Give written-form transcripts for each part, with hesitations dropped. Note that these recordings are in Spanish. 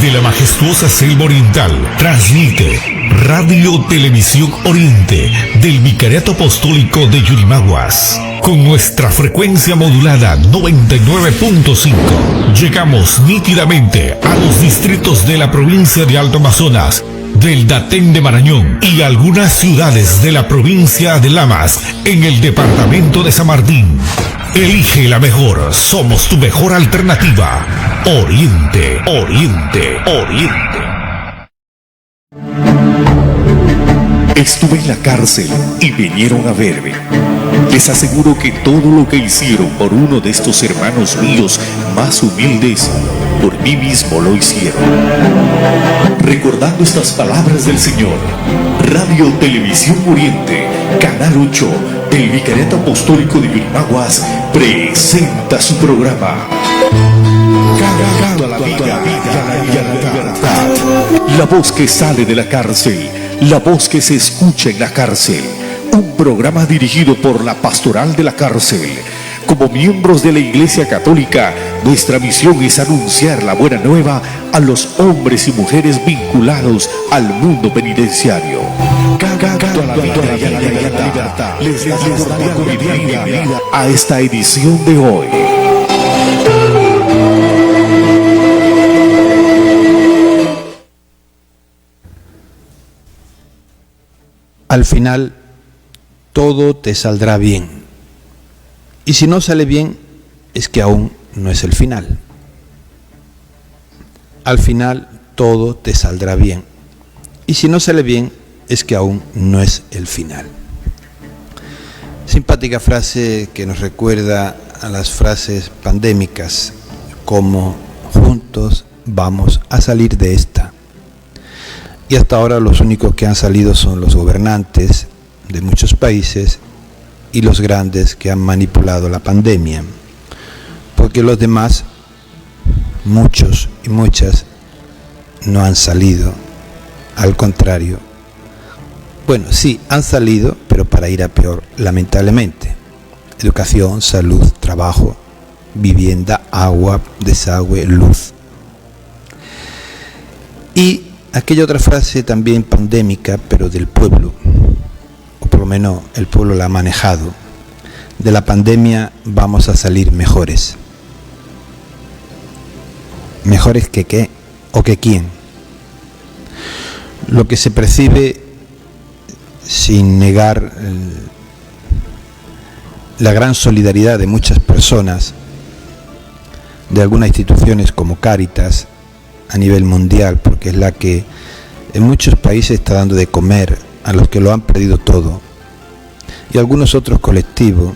Desde la majestuosa selva oriental, transmite Radio Televisión Oriente del Vicariato Apostólico de Yurimaguas. Con nuestra frecuencia modulada 99.5, llegamos nítidamente a los distritos de la provincia de Alto Amazonas, del Datén de Marañón y algunas ciudades de la provincia de Lamas, en el departamento de San Martín. Elige la mejor, somos tu mejor alternativa. Oriente, Oriente, Oriente. Estuve en la cárcel y vinieron a verme. Les aseguro que todo lo que hicieron por uno de estos hermanos míos más humildes, por mí mismo lo hicieron. Recordando estas palabras del Señor, Radio Televisión Oriente, Canal 8, del Vicariato Apostólico de Yurimaguas, presenta su programa Cada la vida y la libertad. La voz que sale de la cárcel, la voz que se escucha en la cárcel. Un programa dirigido por la Pastoral de la Cárcel. Como miembros de la Iglesia Católica, nuestra misión es anunciar la buena nueva a los hombres y mujeres vinculados al mundo penitenciario. Cada la vida y la libertad. Les damos la bienvenida a esta edición de hoy. Al final, todo te saldrá bien. Y si no sale bien, es que aún no es el final. Al final, todo te saldrá bien. Y si no sale bien, es que aún no es el final. Simpática frase que nos recuerda a las frases pandémicas, como juntos vamos a salir de esta. Y hasta ahora los únicos que han salido son los gobernantes de muchos países y los grandes que han manipulado la pandemia, porque los demás, muchos y muchas, no han salido. Al contrario, bueno, sí, han salido, pero para ir a peor, lamentablemente. Educación, salud, trabajo, vivienda, agua, desagüe, luz. Y aquella otra frase también pandémica, pero del pueblo, o por lo menos el pueblo la ha manejado: de la pandemia vamos a salir mejores. ¿Mejores que qué? ¿O que quién? Lo que se percibe, sin negar la gran solidaridad de muchas personas, de algunas instituciones como Cáritas, a nivel mundial, porque es la que en muchos países está dando de comer a los que lo han perdido todo, y algunos otros colectivos,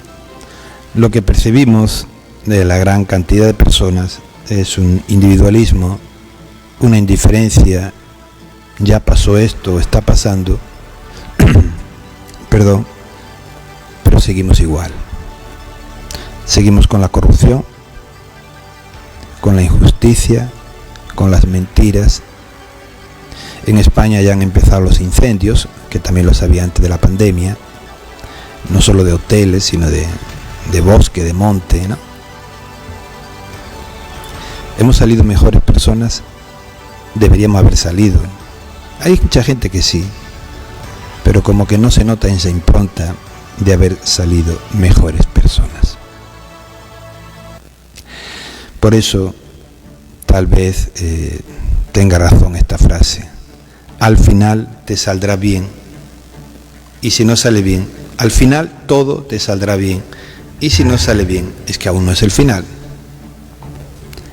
lo que percibimos de la gran cantidad de personas es un individualismo, una indiferencia. Ya pasó esto, está pasando, perdón, pero seguimos igual. Seguimos con la corrupción, con la injusticia, con las mentiras. En España ya han empezado los incendios, que también los había antes de la pandemia, no solo de hoteles, sino de bosque, de monte, ¿no? ¿Hemos salido mejores personas? Deberíamos haber salido. Hay mucha gente que sí, pero como que no se nota esa impronta de haber salido mejores personas. Por eso, tal vez tenga razón esta frase: al final te saldrá bien, y si no sale bien, al final todo te saldrá bien, y si no sale bien, es que aún no es el final.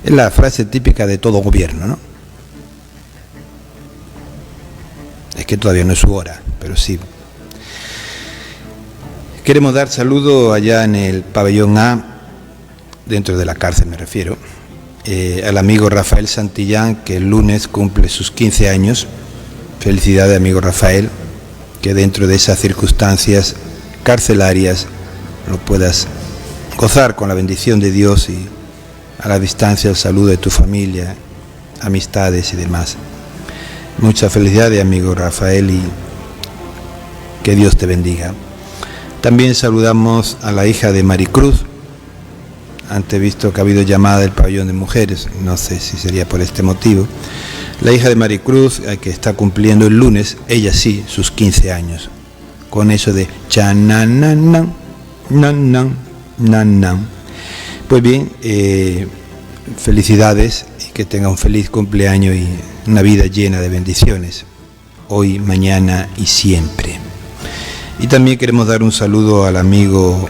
Es la frase típica de todo gobierno, ¿no? Es que todavía no es su hora, pero sí. Queremos dar saludo allá en el pabellón A, dentro de la cárcel me refiero, al amigo Rafael Santillán, que el lunes cumple sus 15 años. Felicidades, amigo Rafael, que dentro de esas circunstancias carcelarias lo puedas gozar con la bendición de Dios y a la distancia el saludo de tu familia, amistades y demás. Mucha felicidad, amigo Rafael, y que Dios te bendiga. También saludamos a la hija de Maricruz, antes visto que ha habido llamada del pabellón de mujeres, no sé si sería por este motivo. La hija de Maricruz, que está cumpliendo el lunes, ella sí, sus 15 años, con eso de chanananan, nan, nan, nan. Pues bien, felicidades y que tenga un feliz cumpleaños y una vida llena de bendiciones, hoy, mañana y siempre. Y también queremos dar un saludo al amigo,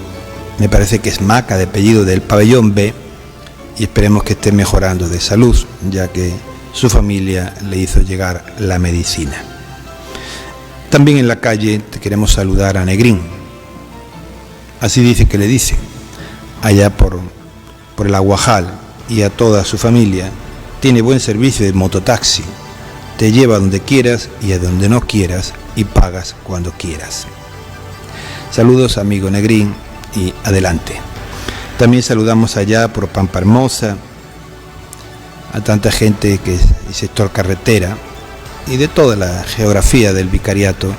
me parece que es Maca, de apellido, del pabellón B, y esperemos que esté mejorando de salud, ya que su familia le hizo llegar la medicina. También en la calle te queremos saludar a Negrín, así dice que le dice, allá por el Aguajal, y a toda su familia. Tiene buen servicio de mototaxi, te lleva donde quieras y a donde no quieras y pagas cuando quieras. Saludos amigo Negrín y adelante. También saludamos allá por Pampa Hermosa a tanta gente que es el sector carretera y de toda la geografía del vicariato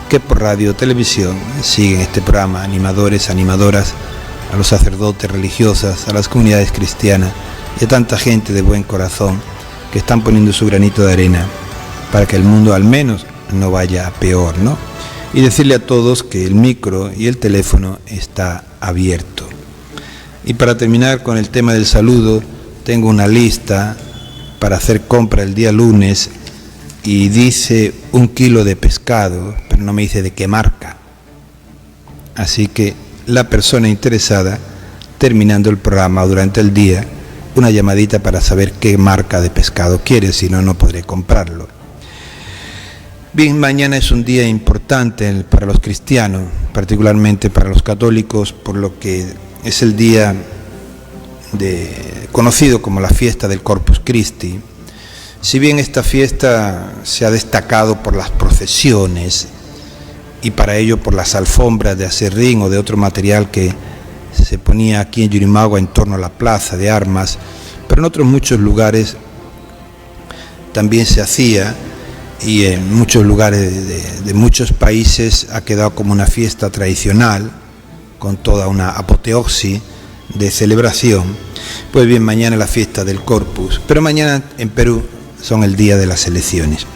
que por radio, televisión siguen este programa, animadores, animadoras, a los sacerdotes, religiosas, a las comunidades cristianas y a tanta gente de buen corazón que están poniendo su granito de arena para que el mundo al menos no vaya a peor, ¿no? Y decirle a todos que el micro y el teléfono está abierto. Y para terminar con el tema del saludo, tengo una lista para hacer compra el día lunes y dice 1 kilo de pescado, pero no me dice de qué marca. Así que la persona interesada, terminando el programa o durante el día, una llamadita para saber qué marca de pescado quiere, si no, no podré comprarlo. Bien, mañana es un día importante para los cristianos, particularmente para los católicos, por lo que es el día conocido como la fiesta del Corpus Christi. Si bien esta fiesta se ha destacado por las procesiones y para ello por las alfombras de acerrín o de otro material que se ponía aquí en Yurimaguas en torno a la plaza de armas, pero en otros muchos lugares también se hacía, y en muchos lugares de muchos países ha quedado como una fiesta tradicional con toda una apoteosis de celebración. Pues bien, mañana la fiesta del Corpus, pero mañana en Perú son el día de las elecciones.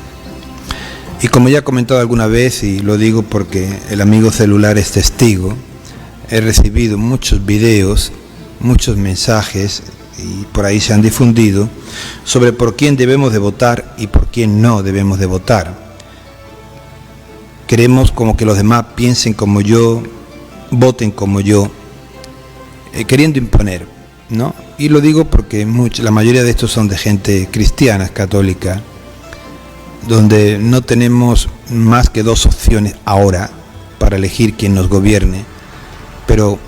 Y como ya he comentado alguna vez, y lo digo porque el amigo celular es testigo, he recibido muchos videos, muchos mensajes, y por ahí se han difundido, sobre por quién debemos de votar y por quién no debemos de votar. Queremos como que los demás piensen como yo, voten como yo, queriendo imponer, ¿no? Y lo digo porque la mayoría de estos son de gente cristiana, católica, donde no tenemos más que 2 opciones ahora para elegir quién nos gobierne, pero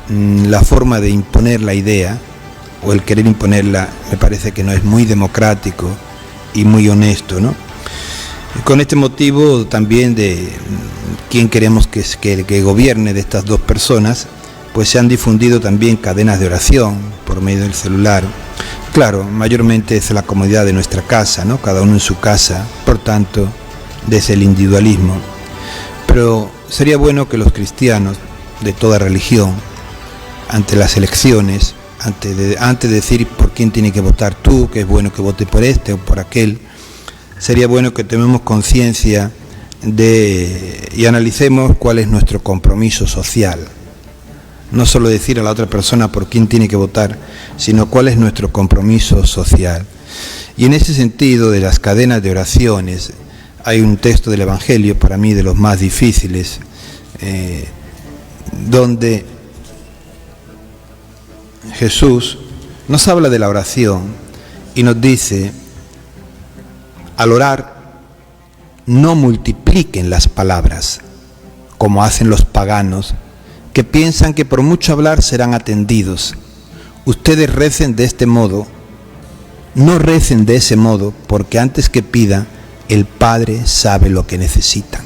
la forma de imponer la idea o el querer imponerla me parece que no es muy democrático y muy honesto, ¿no? Y con este motivo también de quién queremos que gobierne de estas 2 personas, pues se han difundido también cadenas de oración por medio del celular. Claro, mayormente es la comodidad de nuestra casa, ¿no? Cada uno en su casa, por tanto, desde el individualismo. Pero sería bueno que los cristianos de toda religión, ante las elecciones, antes de decir por quién tiene que votar tú, que es bueno que vote por este o por aquel, sería bueno que tomemos conciencia y analicemos cuál es nuestro compromiso social. No solo decir a la otra persona por quién tiene que votar, sino cuál es nuestro compromiso social. Y en ese sentido de las cadenas de oraciones, hay un texto del Evangelio, para mí de los más difíciles, donde Jesús nos habla de la oración y nos dice, al orar, no multipliquen las palabras, como hacen los paganos, que piensan que por mucho hablar serán atendidos. Ustedes recen de este modo, no recen de ese modo, porque antes que pidan, el Padre sabe lo que necesitan.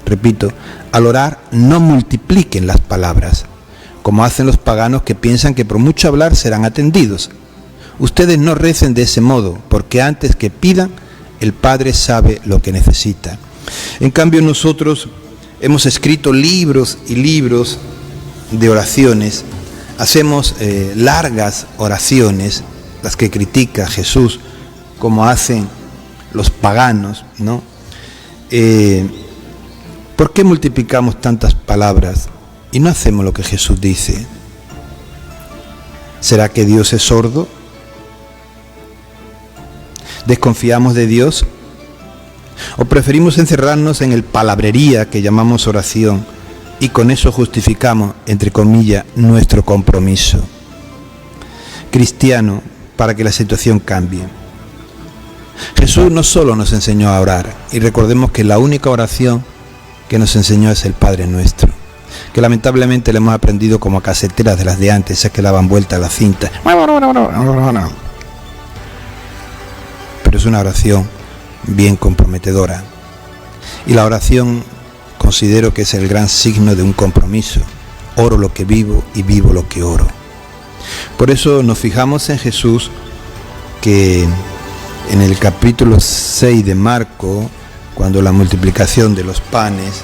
Repito, al orar, no multipliquen las palabras, como hacen los paganos que piensan que por mucho hablar serán atendidos. Ustedes no recen de ese modo, porque antes que pidan, el Padre sabe lo que necesita. En cambio, nosotros hemos escrito libros y libros de oraciones hacemos largas oraciones, las que critica Jesús, como hacen los paganos, ¿no? ¿Por qué multiplicamos tantas palabras y no hacemos lo que Jesús dice? ¿Será que Dios es sordo? ¿Desconfiamos de Dios? ¿O preferimos encerrarnos en el palabrería que llamamos oración y con eso justificamos, entre comillas, nuestro compromiso cristiano para que la situación cambie? Jesús no solo nos enseñó a orar, y recordemos que la única oración que nos enseñó es el Padre Nuestro, que lamentablemente le hemos aprendido como a caseteras de las de antes, esas que daban vuelta a la cinta. Pero es una oración bien comprometedora. Y la oración considero que es el gran signo de un compromiso. Oro lo que vivo y vivo lo que oro. Por eso nos fijamos en Jesús, que en el capítulo 6 de Marco, cuando la multiplicación de los panes,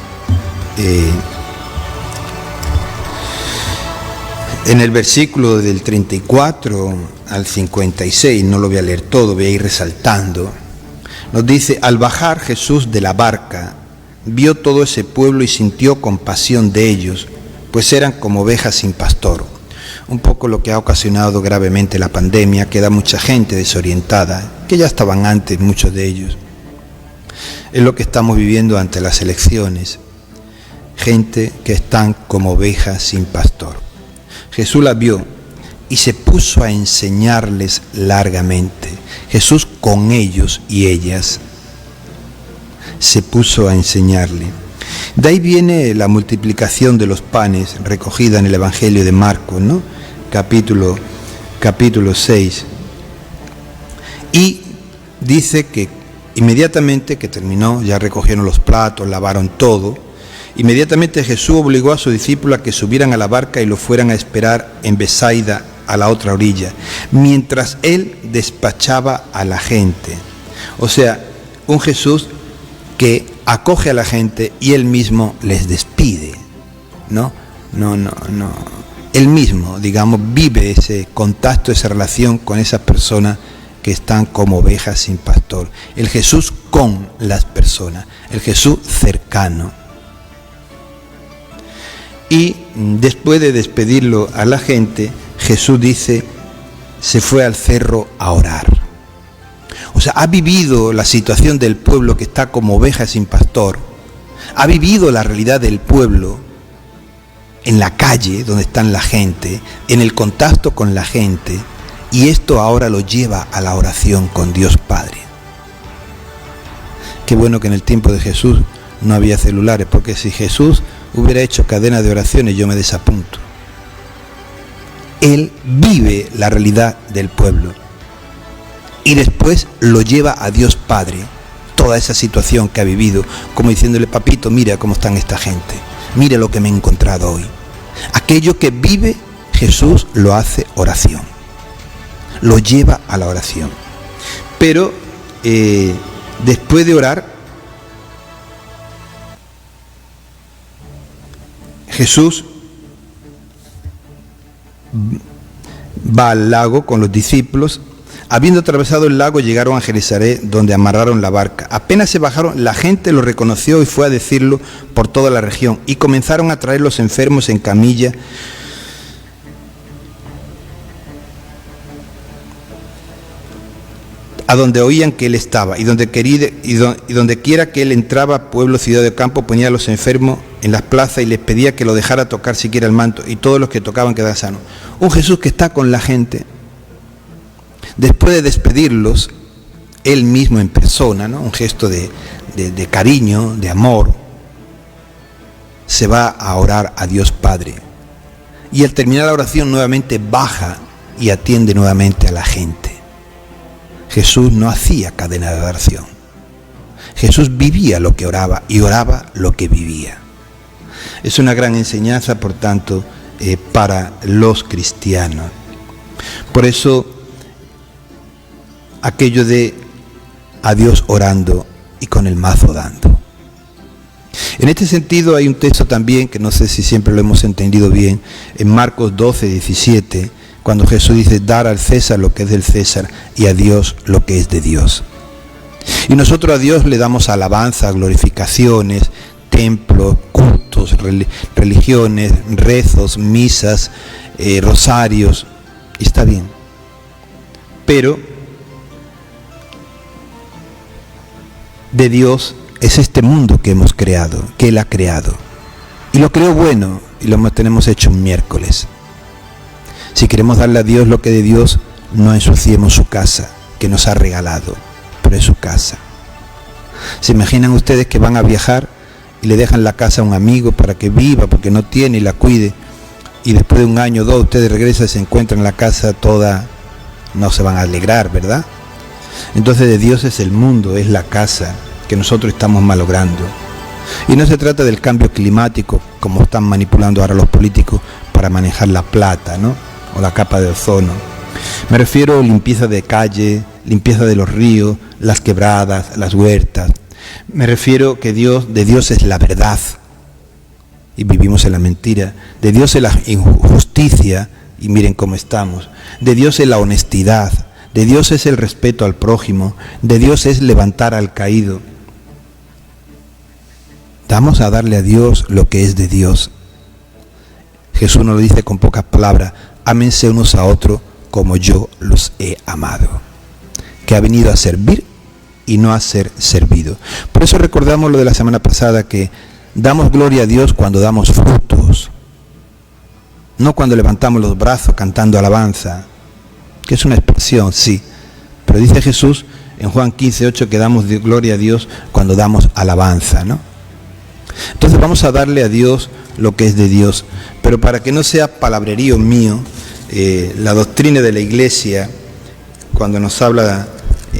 en el versículo del 34 al 56, no lo voy a leer todo, voy a ir resaltando, nos dice: al bajar Jesús de la barca, vio todo ese pueblo y sintió compasión de ellos, pues eran como ovejas sin pastor. Un poco lo que ha ocasionado gravemente la pandemia, queda mucha gente desorientada, que ya estaban antes muchos de ellos. Es lo que estamos viviendo ante las elecciones, gente que están como ovejas sin pastor. Jesús la vio y se puso a enseñarles largamente. Jesús con ellos y ellas se puso a enseñarle. De ahí viene la multiplicación de los panes recogida en el Evangelio de Marcos, ¿no? Capítulo 6. Y dice que inmediatamente que terminó, ya recogieron los platos, lavaron todo, inmediatamente Jesús obligó a sus discípulos a que subieran a la barca y lo fueran a esperar en Besaida, a la otra orilla, mientras él despachaba a la gente. O sea, un Jesús que acoge a la gente y él mismo les despide, ¿no? Él mismo, digamos, vive ese contacto, esa relación con esas personas que están como ovejas sin pastor. El Jesús con las personas, el Jesús cercano. Y después de despedirlo a la gente, Jesús dice, se fue al cerro a orar. O sea, ha vivido la situación del pueblo que está como oveja sin pastor, ha vivido la realidad del pueblo en la calle donde están la gente, en el contacto con la gente, y esto ahora lo lleva a la oración con Dios Padre. Qué bueno que en el tiempo de Jesús no había celulares, porque si Jesús hubiera hecho cadena de oraciones yo me desapunto. Él vive la realidad del pueblo y después lo lleva a Dios Padre, toda esa situación que ha vivido, como diciéndole, papito, mira cómo están esta gente, mira lo que me he encontrado hoy. Aquello que vive Jesús lo hace oración, lo lleva a la oración. Pero después de orar, Jesús va al lago con los discípulos. Habiendo atravesado el lago, llegaron a Genesaret, donde amarraron la barca. Apenas se bajaron, la gente lo reconoció y fue a decirlo por toda la región. Y comenzaron a traer los enfermos en camilla, a donde oían que él estaba, y donde quiera que él entraba, pueblo, ciudad de campo, ponía a los enfermos en las plazas y les pedía que lo dejara tocar siquiera el manto, y todos los que tocaban quedaban sanos. Un Jesús que está con la gente. Después de despedirlos, él mismo en persona, ¿no? Un gesto de cariño, de amor, se va a orar a Dios Padre. Y al terminar la oración nuevamente baja y atiende nuevamente a la gente. Jesús no hacía cadena de oración. Jesús vivía lo que oraba y oraba lo que vivía. Es una gran enseñanza, por tanto, para los cristianos. Por eso, aquello de a Dios orando y con el mazo dando. En este sentido hay un texto también, que no sé si siempre lo hemos entendido bien, en Marcos 12, 17, cuando Jesús dice, dar al César lo que es del César y a Dios lo que es de Dios. Y nosotros a Dios le damos alabanza, glorificaciones, templos, cultos, religiones, rezos, misas, rosarios, y está bien. Pero de Dios es este mundo que hemos creado, que Él ha creado. Y lo creó bueno, y lo tenemos hecho un miércoles. Si queremos darle a Dios lo que de Dios, no ensuciemos su casa, que nos ha regalado, pero es su casa. ¿Se imaginan ustedes que van a viajar y le dejan la casa a un amigo para que viva, porque no tiene y la cuide, y después de un año o dos ustedes regresan y se encuentran la casa toda, no se van a alegrar, ¿verdad? Entonces de Dios es el mundo, es la casa que nosotros estamos malogrando. Y no se trata del cambio climático, como están manipulando ahora los políticos para manejar la plata, ¿no? O la capa de ozono. Me refiero a limpieza de calle, limpieza de los ríos, las quebradas, las huertas. Me refiero que de Dios es la verdad, y vivimos en la mentira. De Dios es la injusticia, y miren cómo estamos. De Dios es la honestidad. De Dios es el respeto al prójimo. De Dios es levantar al caído. Vamos a darle a Dios lo que es de Dios. Jesús nos lo dice con pocas palabras: ámense unos a otros como yo los he amado. Que ha venido a servir y no a ser servido. Por eso recordamos lo de la semana pasada, que damos gloria a Dios cuando damos frutos, no cuando levantamos los brazos cantando alabanza, que es una expresión, sí, pero dice Jesús en Juan 15:8 que damos gloria a Dios cuando damos alabanza, ¿no? Entonces vamos a darle a Dios lo que es de Dios, pero para que no sea palabrerío mío, la doctrina de la Iglesia, cuando nos habla,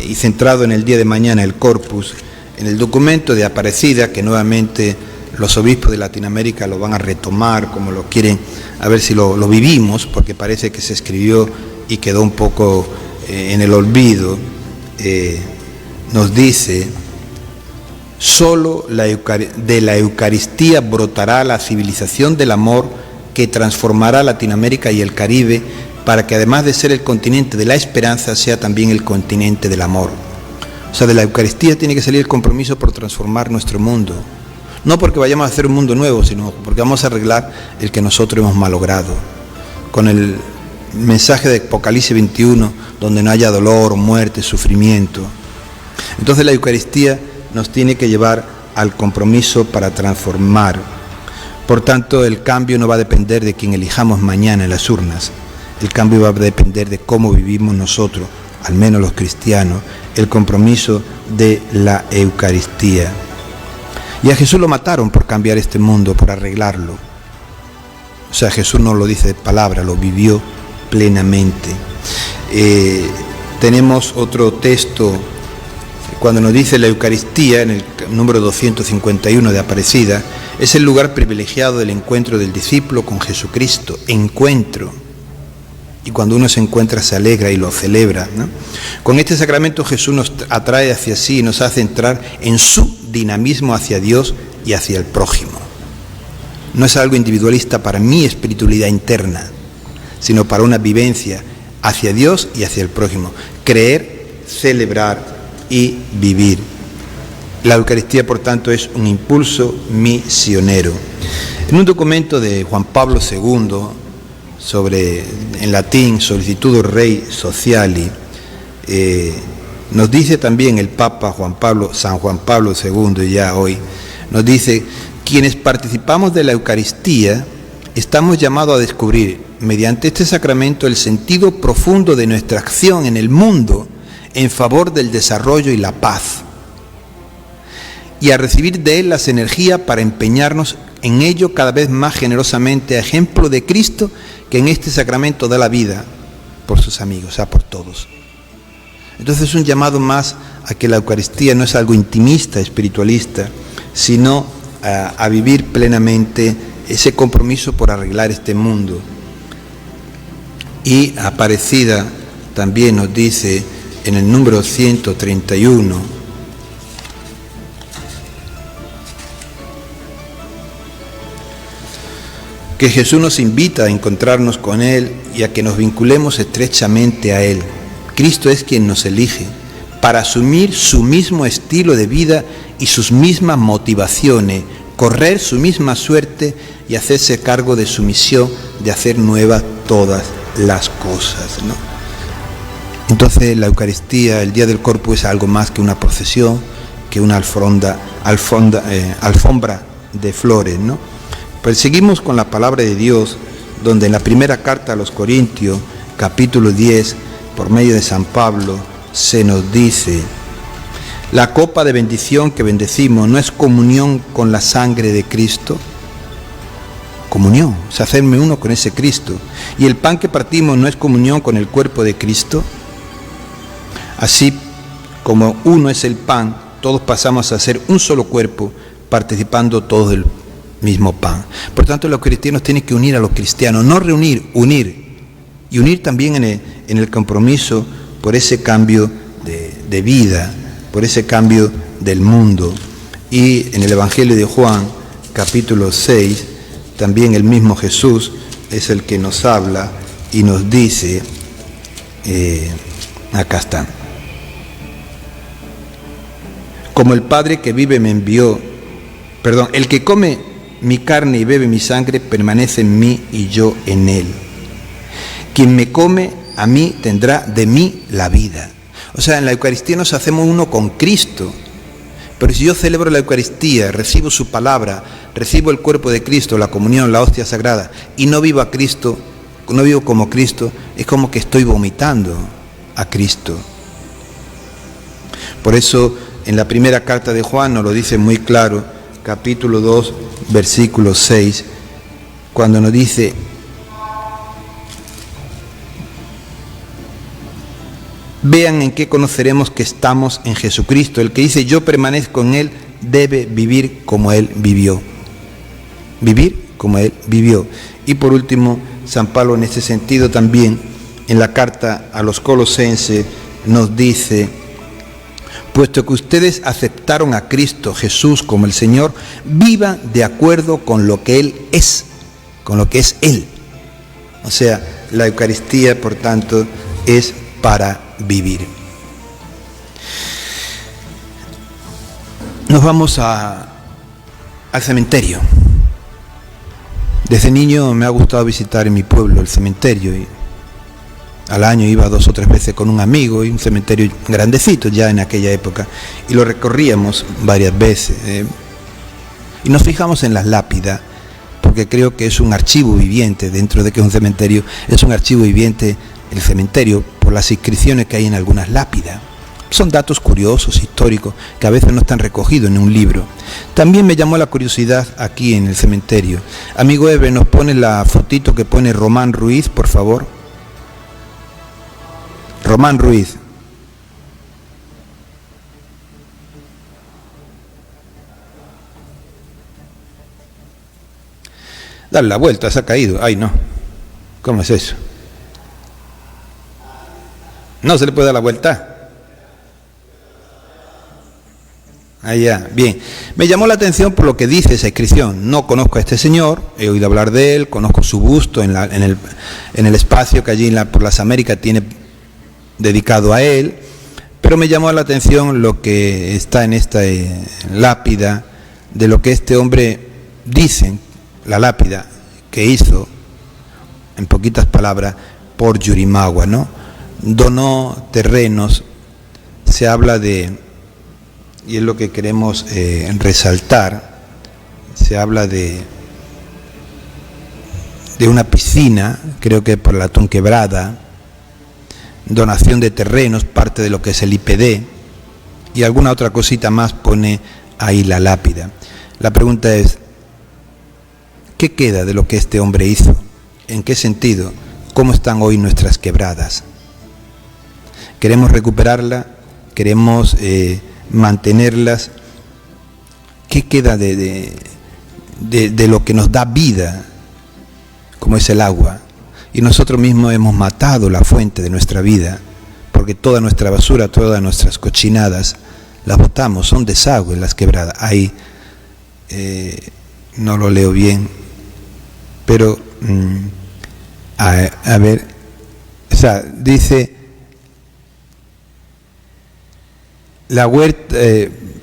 y centrado en el día de mañana, el Corpus, en el documento de Aparecida, que nuevamente los obispos de Latinoamérica lo van a retomar, como lo quieren, a ver si lo vivimos, porque parece que se escribió y quedó un poco en el olvido. Nos dice: solo de la Eucaristía brotará la civilización del amor que transformará Latinoamérica y el Caribe, para que además de ser el continente de la esperanza, sea también el continente del amor. O sea, de la Eucaristía tiene que salir el compromiso por transformar nuestro mundo. No porque vayamos a hacer un mundo nuevo, sino porque vamos a arreglar el que nosotros hemos malogrado. Con el mensaje de Apocalipsis 21, donde no haya dolor, muerte, sufrimiento. Entonces la Eucaristía nos tiene que llevar al compromiso para transformar. Por tanto, el cambio no va a depender de quien elijamos mañana en las urnas. El cambio va a depender de cómo vivimos nosotros, al menos los cristianos, el compromiso de la Eucaristía. Y a Jesús lo mataron por cambiar este mundo, por arreglarlo. O sea, Jesús no lo dice de palabra, lo vivió plenamente. Tenemos otro texto, cuando nos dice la Eucaristía, en el número 251 de Aparecida, es el lugar privilegiado del encuentro del discípulo con Jesucristo. Encuentro. Y cuando uno se encuentra se alegra y lo celebra, ¿no? Con este sacramento Jesús nos atrae hacia sí y nos hace entrar en su dinamismo hacia Dios y hacia el prójimo. No es algo individualista para mi espiritualidad interna, sino para una vivencia hacia Dios y hacia el prójimo. Creer, celebrar y vivir. La Eucaristía, por tanto, es un impulso misionero. En un documento de Juan Pablo II, en latín, Solicitudo Rei Sociali, nos dice también el Papa San Juan Pablo II, ya hoy, nos dice: quienes participamos de la Eucaristía estamos llamados a descubrir, mediante este sacramento, el sentido profundo de nuestra acción en el mundo en favor del desarrollo y la paz, y a recibir de él las energías para empeñarnos en ello cada vez más generosamente, a ejemplo de Cristo, que en este sacramento da la vida por sus amigos, o sea, por todos. Entonces es un llamado más a que la Eucaristía no es algo intimista, espiritualista, sino a vivir plenamente ese compromiso por arreglar este mundo. Y Aparecida también nos dice en el número 131, que Jesús nos invita a encontrarnos con Él y a que nos vinculemos estrechamente a Él. Cristo es quien nos elige para asumir su mismo estilo de vida y sus mismas motivaciones, correr su misma suerte y hacerse cargo de su misión de hacer nuevas todas las cosas, ¿no? Entonces la Eucaristía, el día del Corpus, es algo más que una procesión, que una alfombra de flores, ¿no? Pues seguimos con la palabra de Dios, donde en la primera carta a los Corintios, capítulo 10, por medio de San Pablo, se nos dice: la copa de bendición que bendecimos no es comunión con la sangre de Cristo. Comunión, o sea, hacerme uno con ese Cristo. Y el pan que partimos no es comunión con el cuerpo de Cristo. Así como uno es el pan, todos pasamos a ser un solo cuerpo, participando todos del mismo pan. Por tanto, los cristianos tienen que unir a los cristianos, no reunir, unir. Y unir también en el compromiso por ese cambio de vida, por ese cambio del mundo. Y en el Evangelio de Juan, capítulo 6, también el mismo Jesús es el que nos habla y nos dice, acá está: como el Padre que vive me envió, el que come mi carne y bebe mi sangre permanece en mí y yo en él. Quien me come a mí tendrá de mí la vida. O sea, en la Eucaristía nos hacemos uno con Cristo. Pero si yo celebro la Eucaristía, recibo su palabra, recibo el cuerpo de Cristo, la comunión, la hostia sagrada, y no vivo a Cristo, no vivo como Cristo, es como que estoy vomitando a Cristo. Por eso, en la primera carta de Juan nos lo dice muy claro, capítulo 2, versículo 6, cuando nos dice: vean en qué conoceremos que estamos en Jesucristo. El que dice yo permanezco en Él debe vivir como Él vivió. Vivir como Él vivió. Y por último, San Pablo en este sentido también, en la carta a los Colosenses, nos dice: puesto que ustedes aceptaron a Cristo Jesús como el Señor, vivan de acuerdo con lo que Él es, con lo que es Él. O sea, la Eucaristía, por tanto, es para vivir. Nos vamos al cementerio. Desde niño me ha gustado visitar en mi pueblo el cementerio, y al año iba 2 o 3 veces con un amigo, y un cementerio grandecito ya en aquella época, y lo recorríamos varias veces, y nos fijamos en las lápidas, porque creo que es un archivo viviente. Dentro de que es un cementerio, es un archivo viviente el cementerio, por las inscripciones que hay en algunas lápidas. Son datos curiosos, históricos, que a veces no están recogidos en un libro. También me llamó la curiosidad aquí en el cementerio. Amigo Eve, ¿nos pone la fotito que pone Román Ruiz, por favor? Román Ruiz. Dale la vuelta, se ha caído. Ay, no. ¿Cómo es eso? ¿No se le puede dar la vuelta? Allá, bien. Me llamó la atención por lo que dice esa inscripción. No conozco a este señor, he oído hablar de él, conozco su busto en el espacio que allí por las Américas tiene dedicado a él, pero me llamó la atención lo que está en esta lápida, de lo que este hombre dice, la lápida que hizo, en poquitas palabras, por Yurimagua, ¿no? Donó terrenos, se habla de, y es lo que queremos resaltar, se habla de una piscina, creo que por la Tonquebrada, donación de terrenos, parte de lo que es el IPD, y alguna otra cosita más pone ahí la lápida. La pregunta es, ¿qué queda de lo que este hombre hizo? ¿En qué sentido? ¿Cómo están hoy nuestras quebradas? ¿Queremos recuperarla? ¿Queremos mantenerlas? ¿Qué queda de lo que nos da vida, como es el agua? Y nosotros mismos hemos matado la fuente de nuestra vida, porque toda nuestra basura, todas nuestras cochinadas, las botamos, son desagües las quebradas. Ahí no lo leo bien. pero a ver, o sea, dice la huerta,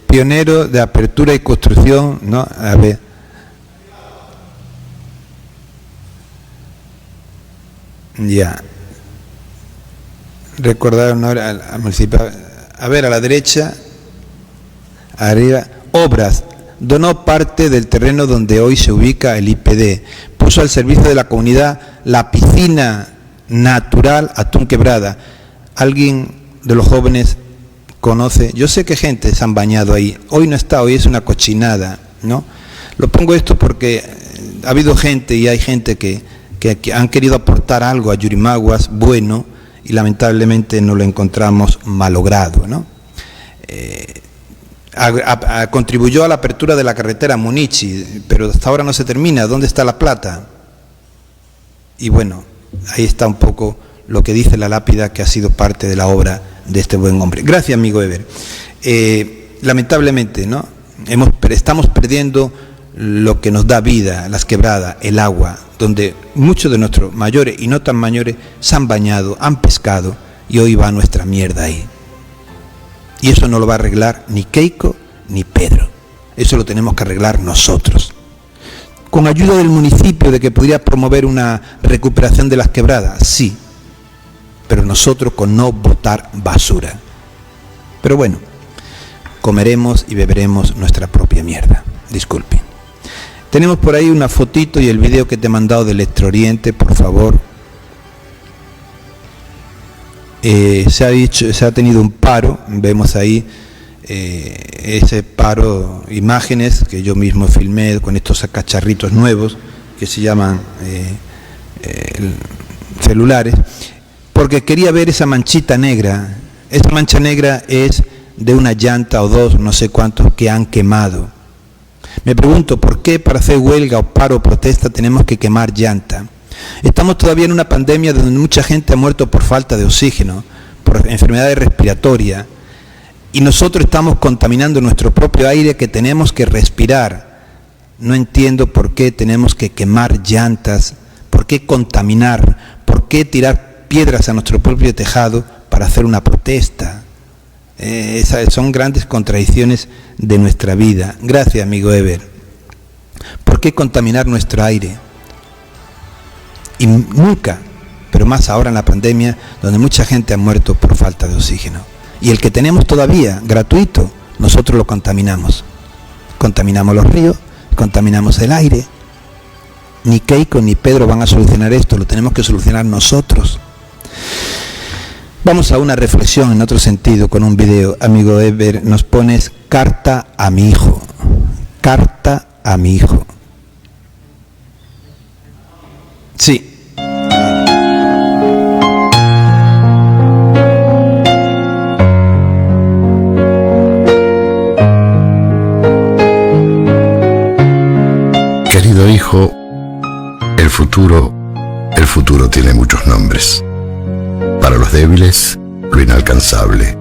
pionero de apertura y construcción, ¿no? A ver, ya, recordar honor al municipio. A ver, a la derecha, arriba, obras. Donó parte del terreno donde hoy se ubica el IPD. Puso al servicio de la comunidad la piscina natural Atún Quebrada. ¿Alguien de los jóvenes conoce? Yo sé que gente se han bañado ahí. Hoy no está, hoy es una cochinada, ¿no? Lo pongo esto porque ha habido gente y hay gente que han querido aportar algo a Yurimaguas bueno y lamentablemente no lo encontramos malogrado, ¿no? Contribuyó a la apertura de la carretera Munichi, pero hasta ahora no se termina. ¿Dónde está la plata? Y bueno, ahí está un poco lo que dice la lápida, que ha sido parte de la obra de este buen hombre. Gracias, amigo Eber. Lamentablemente, ¿no? Estamos perdiendo lo que nos da vida, las quebradas, el agua, donde muchos de nuestros mayores y no tan mayores se han bañado, han pescado, y hoy va nuestra mierda ahí. Y eso no lo va a arreglar ni Keiko ni Pedro. Eso lo tenemos que arreglar nosotros. Con ayuda del municipio, de que podría promover una recuperación de las quebradas, sí. Pero nosotros con no botar basura. Pero bueno, comeremos y beberemos nuestra propia mierda. Disculpen. Tenemos por ahí una fotito y el video que te he mandado del Extraoriente, por favor. Se ha tenido un paro, vemos ahí ese paro, imágenes que yo mismo filmé con estos cacharritos nuevos que se llaman celulares, porque quería ver esa manchita negra. Esa mancha negra es de una llanta o dos, no sé cuántos, que han quemado. Me pregunto, ¿por qué para hacer huelga o paro o protesta tenemos que quemar llanta? Estamos todavía en una pandemia donde mucha gente ha muerto por falta de oxígeno, por enfermedades respiratorias, y nosotros estamos contaminando nuestro propio aire que tenemos que respirar. No entiendo por qué tenemos que quemar llantas, por qué contaminar, por qué tirar piedras a nuestro propio tejado para hacer una protesta. Esas son grandes contradicciones de nuestra vida. Gracias, amigo Eber. ¿Por qué contaminar nuestro aire? Y nunca, pero más ahora en la pandemia, donde mucha gente ha muerto por falta de oxígeno. Y el que tenemos todavía, gratuito, nosotros lo contaminamos. Contaminamos los ríos, contaminamos el aire. Ni Keiko ni Pedro van a solucionar esto, lo tenemos que solucionar nosotros. Vamos a una reflexión en otro sentido con un video. Amigo Eber, nos pones carta a mi hijo. Carta a mi hijo. Sí. Querido hijo, el futuro tiene muchos nombres. Para los débiles, lo inalcanzable.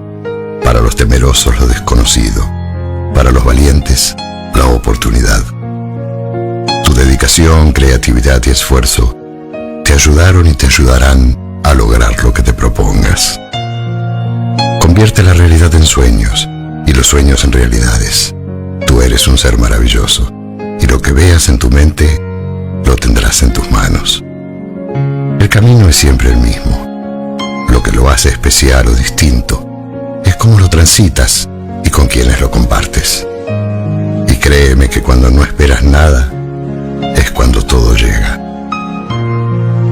Para los temerosos, lo desconocido. Para los valientes, la oportunidad. Tu dedicación, creatividad y esfuerzo te ayudaron y te ayudarán a lograr lo que te propongas. Convierte la realidad en sueños y los sueños en realidades. Tú eres un ser maravilloso y lo que veas en tu mente lo tendrás en tus manos. El camino es siempre el mismo. Lo que lo hace especial o distinto es cómo lo transitas y con quienes lo compartes. Y créeme que cuando no esperas nada es cuando todo llega.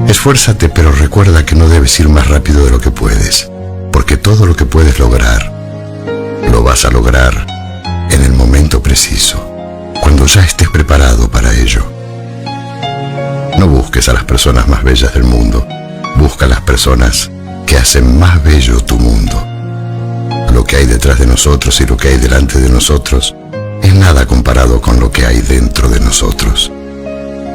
Esfuérzate, pero recuerda que no debes ir más rápido de lo que puedes, porque todo lo que puedes lograr lo vas a lograr en el momento preciso, cuando ya estés preparado para ello. No busques a las personas más bellas del mundo, busca a las personas que hacen más bello tu mundo. Lo que hay detrás de nosotros y lo que hay delante de nosotros es nada comparado con lo que hay dentro de nosotros.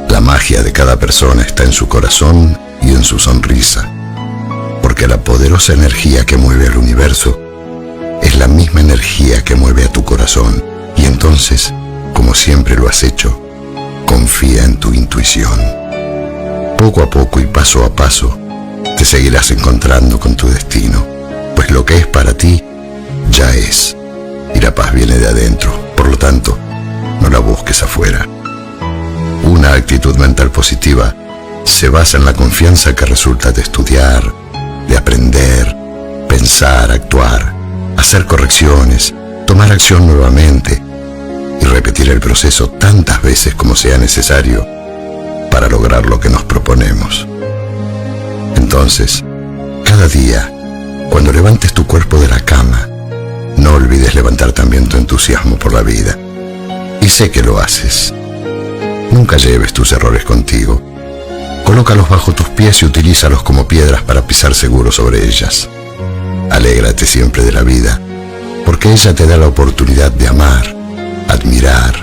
La magia de cada persona está en su corazón y en su sonrisa, porque la poderosa energía que mueve al universo es la misma energía que mueve a tu corazón, y entonces, como siempre lo has hecho, confía en tu intuición. Poco a poco y paso a paso, te seguirás encontrando con tu destino, pues lo que es para ti, ya es, y la paz viene de adentro. Por lo tanto, no la busques afuera. Una actitud mental positiva se basa en la confianza que resulta de estudiar, de aprender, pensar, actuar, hacer correcciones, tomar acción nuevamente y repetir el proceso tantas veces como sea necesario para lograr lo que nos proponemos. Entonces, cada día, cuando levantes tu cuerpo de la cama, no olvides levantar también tu entusiasmo por la vida. Y sé que lo haces. Nunca lleves tus errores contigo. Colócalos bajo tus pies y utilízalos como piedras para pisar seguro sobre ellas. Alégrate siempre de la vida, porque ella te da la oportunidad de amar, admirar,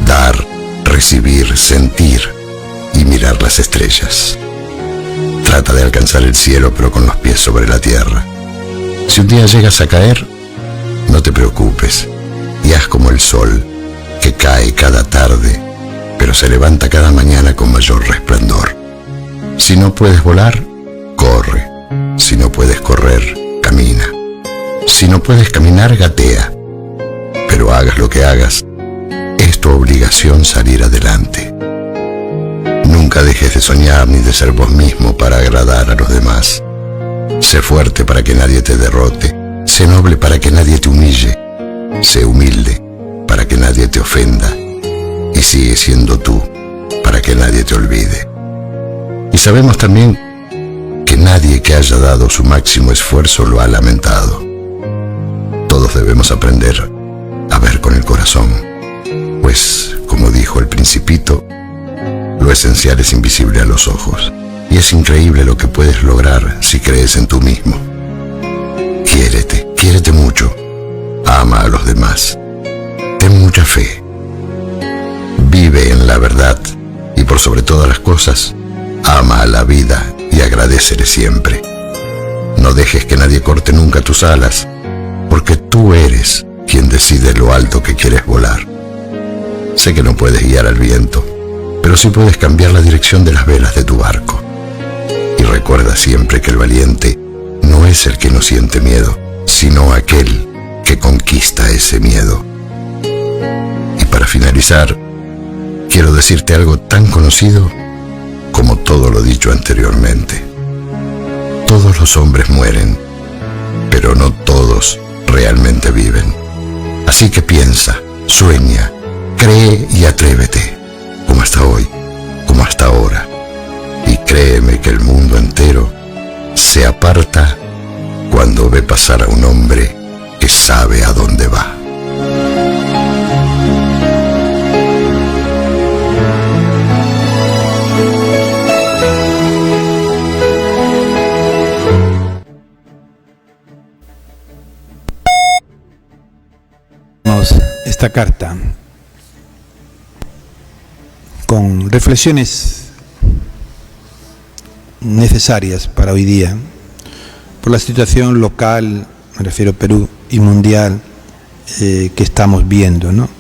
dar, recibir, sentir y mirar las estrellas. Trata de alcanzar el cielo, pero con los pies sobre la tierra. Si un día llegas a caer, no te preocupes y haz como el sol, que cae cada tarde, pero se levanta cada mañana con mayor resplandor. Si no puedes volar, corre. Si no puedes correr, camina. Si no puedes caminar, gatea. Pero hagas lo que hagas, es tu obligación salir adelante. Nunca dejes de soñar ni de ser vos mismo para agradar a los demás. Sé fuerte para que nadie te derrote. Sé noble para que nadie te humille. Sé humilde para que nadie te ofenda. Y sigue siendo tú para que nadie te olvide. Y sabemos también que nadie que haya dado su máximo esfuerzo lo ha lamentado. Todos debemos aprender a ver con el corazón, pues, como dijo el Principito, lo esencial es invisible a los ojos, y es increíble lo que puedes lograr si crees en tú mismo. Quiérete mucho, ama a los demás, ten mucha fe, vive en la verdad y por sobre todas las cosas, ama a la vida y agradécele siempre. No dejes que nadie corte nunca tus alas, porque tú eres quien decide lo alto que quieres volar. Sé que no puedes guiar al viento, pero sí puedes cambiar la dirección de las velas de tu barco. Y recuerda siempre que el valiente no es el que no siente miedo, sino aquel que conquista ese miedo. Y para finalizar, quiero decirte algo tan conocido como todo lo dicho anteriormente. Todos los hombres mueren, pero no todos realmente viven. Así que piensa, sueña, cree y atrévete, como hasta hoy, como hasta ahora. Y créeme que el mundo entero se aparta cuando ve pasar a un hombre que sabe a dónde va. Esta carta con reflexiones necesarias para hoy día por la situación local, me refiero a Perú, y mundial que estamos viendo, ¿no?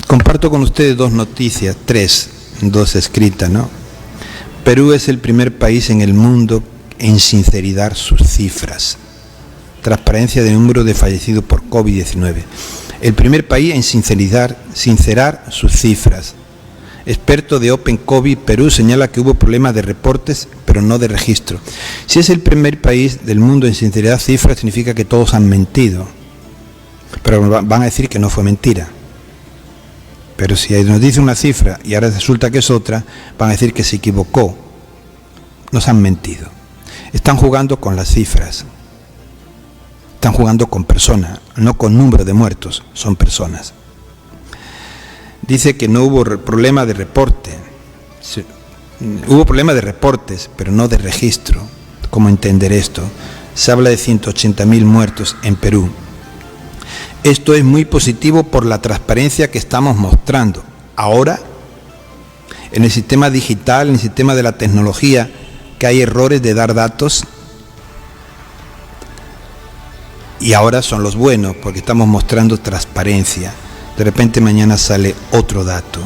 Comparto con ustedes dos noticias, dos escritas, ¿no? Perú es el primer país en el mundo en sinceridad sus cifras. Transparencia del número de fallecidos por COVID-19. El primer país en sincerar sus cifras. Experto de Open COVID Perú señala que hubo problemas de reportes, pero no de registro. Si es el primer país del mundo en sinceridad cifras, significa que todos han mentido. Pero van a decir que no fue mentira. Pero si nos dice una cifra y ahora resulta que es otra, van a decir que se equivocó. Nos han mentido. Están jugando con las cifras. Están jugando con personas, no con número de muertos, son personas. Dice que no hubo problema de reporte. Hubo problema de reportes, pero no de registro. ¿Cómo entender esto? Se habla de 180.000 muertos en Perú. Esto es muy positivo por la transparencia que estamos mostrando. Ahora, en el sistema digital, en el sistema de la tecnología, que hay errores de dar datos, y ahora son los buenos, porque estamos mostrando transparencia. De repente mañana sale otro dato.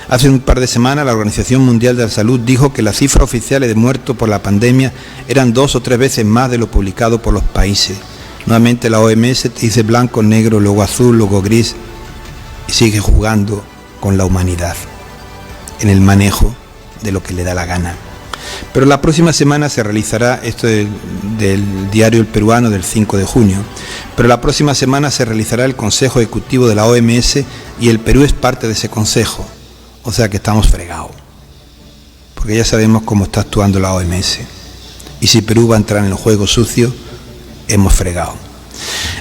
Hace un par de semanas la Organización Mundial de la Salud dijo que las cifras oficiales de muertos por la pandemia eran 2 o 3 veces más de lo publicado por los países. Nuevamente la OMS dice blanco, negro, luego azul, luego gris, y sigue jugando con la humanidad en el manejo de lo que le da la gana. Pero la próxima semana se realizará, esto del diario El Peruano del 5 de junio, pero la próxima semana se realizará el Consejo Ejecutivo de la OMS y el Perú es parte de ese consejo. O sea que estamos fregados, porque ya sabemos cómo está actuando la OMS. Y si Perú va a entrar en el juego sucio, hemos fregado.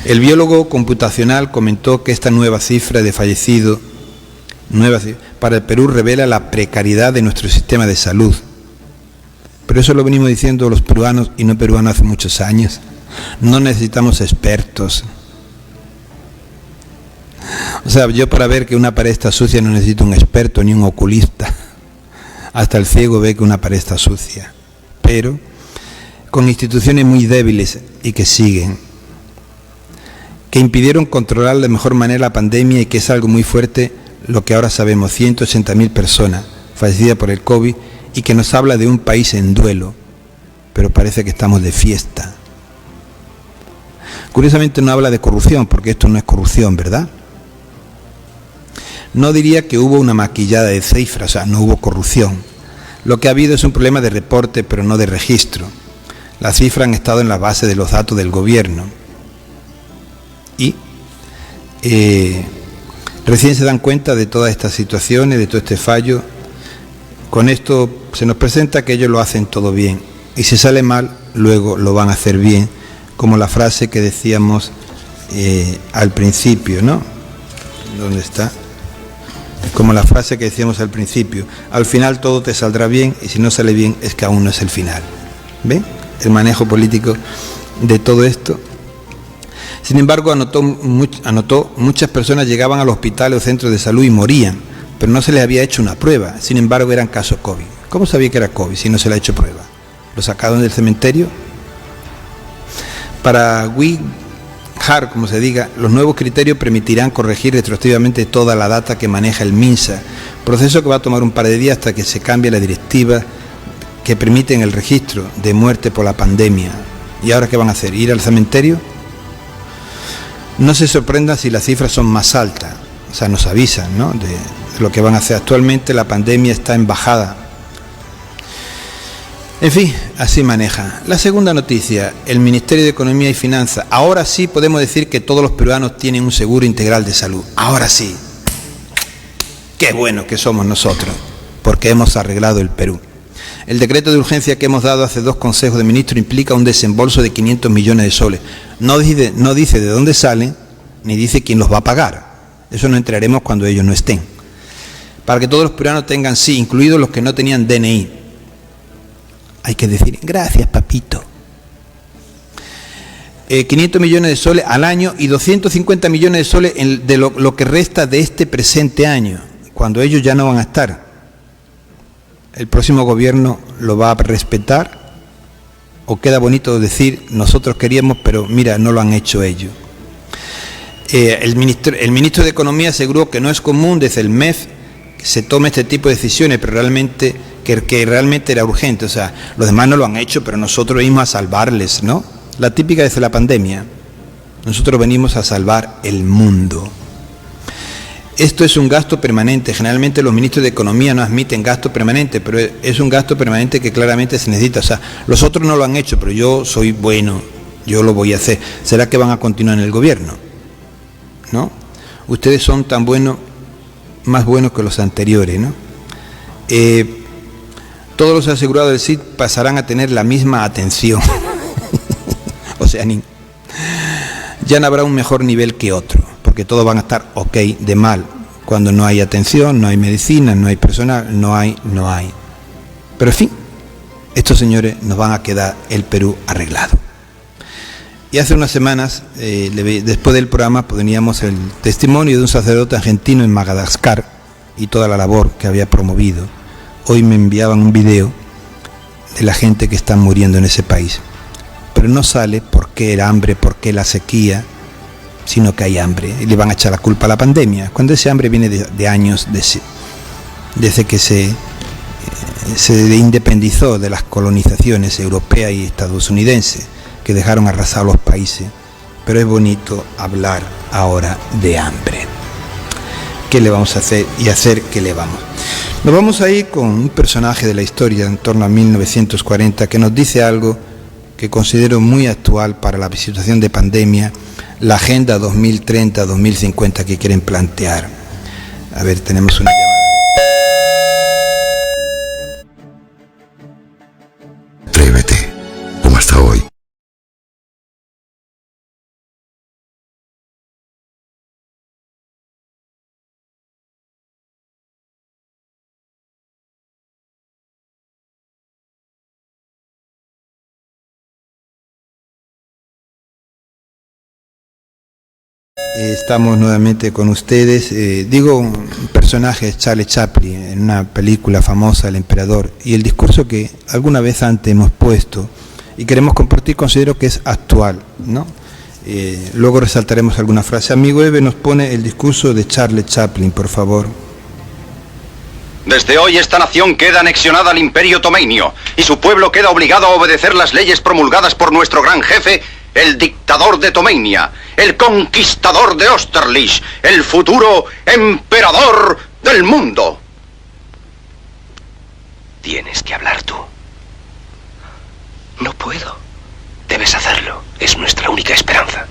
El biólogo computacional comentó que esta nueva cifra de fallecidos para el Perú revela la precariedad de nuestro sistema de salud. Pero eso lo venimos diciendo los peruanos y no peruanos hace muchos años. No necesitamos expertos. O sea, yo para ver que una pared está sucia no necesito un experto ni un oculista. Hasta el ciego ve que una pared está sucia. Pero con instituciones muy débiles y que siguen, que impidieron controlar de mejor manera la pandemia y que es algo muy fuerte lo que ahora sabemos, 180.000 personas fallecidas por el COVID y que nos habla de un país en duelo, pero parece que estamos de fiesta. Curiosamente no habla de corrupción, porque esto no es corrupción, ¿verdad? No diría que hubo una maquillada de cifras, o sea, no hubo corrupción. Lo que ha habido es un problema de reporte, pero no de registro. Las cifras han estado en la base de los datos del gobierno. Y recién se dan cuenta de todas estas situaciones, de todo este fallo. Con esto se nos presenta que ellos lo hacen todo bien. Y si sale mal, luego lo van a hacer bien, como la frase que decíamos al principio, ¿no? ¿Dónde está? Como la frase que decíamos al principio, al final todo te saldrá bien y si no sale bien es que aún no es el final. ¿Ven? El manejo político de todo esto. Sin embargo, anotó muchas personas llegaban al hospital o centro de salud y morían, pero no se les había hecho una prueba. Sin embargo, eran casos COVID. ¿Cómo sabía que era COVID si no se le ha hecho prueba? ¿Lo sacaron del cementerio? Para Guijar, como se diga, los nuevos criterios permitirán corregir retroactivamente toda la data que maneja el MINSA, proceso que va a tomar un par de días hasta que se cambie la directiva que permiten el registro de muerte por la pandemia. ¿Y ahora qué van a hacer? ¿Ir al cementerio? No se sorprendan si las cifras son más altas, o sea, nos avisan, ¿no?, de lo que van a hacer. Actualmente la pandemia está en bajada. En fin, así maneja. La segunda noticia, el Ministerio de Economía y Finanzas. Ahora sí podemos decir que todos los peruanos tienen un seguro integral de salud. Ahora sí. Qué bueno que somos nosotros, porque hemos arreglado el Perú. El decreto de urgencia que hemos dado hace 2 consejos de ministros implica un desembolso de 500 millones de soles. No dice de dónde salen, ni dice quién los va a pagar. Eso no entraremos cuando ellos no estén. Para que todos los peruanos tengan, sí, incluidos los que no tenían DNI. Hay que decir, gracias, papito. 500 millones de soles al año y 250 millones de soles de lo que resta de este presente año, cuando ellos ya no van a estar. ¿El próximo gobierno lo va a respetar? ¿O queda bonito decir, nosotros queríamos, pero mira, no lo han hecho ellos? El ministro de Economía aseguró que no es común desde el MEF que se tome este tipo de decisiones, pero realmente que realmente era urgente. O sea, los demás no lo han hecho, pero nosotros venimos a salvarles, ¿no? La típica desde la pandemia. Nosotros venimos a salvar el mundo. Esto es un gasto permanente. Generalmente los ministros de Economía no admiten gasto permanente, pero es un gasto permanente que claramente se necesita. O sea, los otros no lo han hecho, pero yo soy bueno, yo lo voy a hacer. ¿Será que van a continuar en el gobierno? ¿No? Ustedes son tan buenos, más buenos que los anteriores, ¿no? Todos los asegurados del CID pasarán a tener la misma atención. O sea, ya no habrá un mejor nivel que otro, porque todos van a estar ok de mal. Cuando no hay atención, no hay medicina, no hay personal, no hay. Pero en fin, estos señores nos van a quedar el Perú arreglado. Y hace unas semanas, después del programa, poníamos el testimonio de un sacerdote argentino en Madagascar y toda la labor que había promovido. Hoy me enviaban un video de la gente que está muriendo en ese país. Pero no sale por qué el hambre, por qué la sequía, sino que hay hambre. Y le van a echar la culpa a la pandemia, cuando ese hambre viene de años desde que se independizó de las colonizaciones europea y estadounidense que dejaron arrasar los países. Pero es bonito hablar ahora de hambre. ¿Qué le vamos a hacer y hacer qué le vamos? Nos vamos a ir con un personaje de la historia en torno a 1940 que nos dice algo que considero muy actual para la situación de pandemia, la Agenda 2030-2050 que quieren plantear. A ver, tenemos una llamada. Atrévete, como hasta hoy. Estamos nuevamente con ustedes. Digo un personaje, Charlie Chaplin, en una película famosa, El Emperador, y el discurso que alguna vez antes hemos puesto y queremos compartir, considero que es actual, ¿no? Luego resaltaremos alguna frase. Amigo Eve nos pone el discurso de Charlie Chaplin, por favor. Desde hoy esta nación queda anexionada al Imperio Tomeinio y su pueblo queda obligado a obedecer las leyes promulgadas por nuestro gran jefe, el dictador de Tomeinia, el conquistador de Austerlitz, el futuro emperador del mundo. Tienes que hablar tú. No puedo. Debes hacerlo. Es nuestra única esperanza.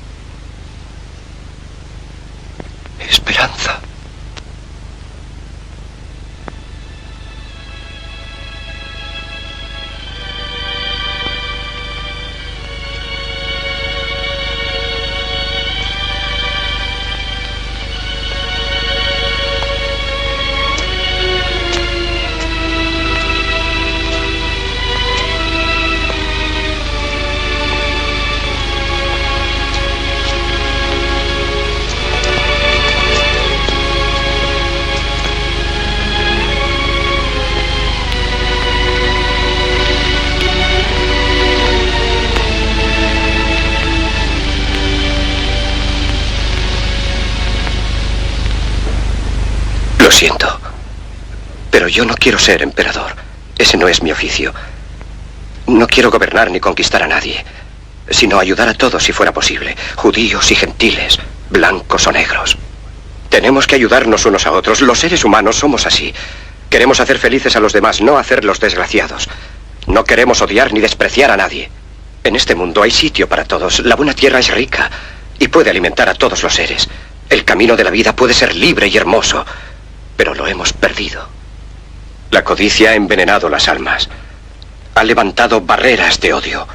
Esperanza. Lo siento, pero yo no quiero ser emperador. Ese no es mi oficio. No quiero gobernar ni conquistar a nadie, sino ayudar a todos si fuera posible, judíos y gentiles, blancos o negros. Tenemos que ayudarnos unos a otros. Los seres humanos somos así. Queremos hacer felices a los demás, no hacerlos desgraciados. No queremos odiar ni despreciar a nadie. En este mundo hay sitio para todos. La buena tierra es rica y puede alimentar a todos los seres. El camino de la vida puede ser libre y hermoso, pero lo hemos perdido. La codicia ha envenenado las almas. Ha levantado barreras de odio.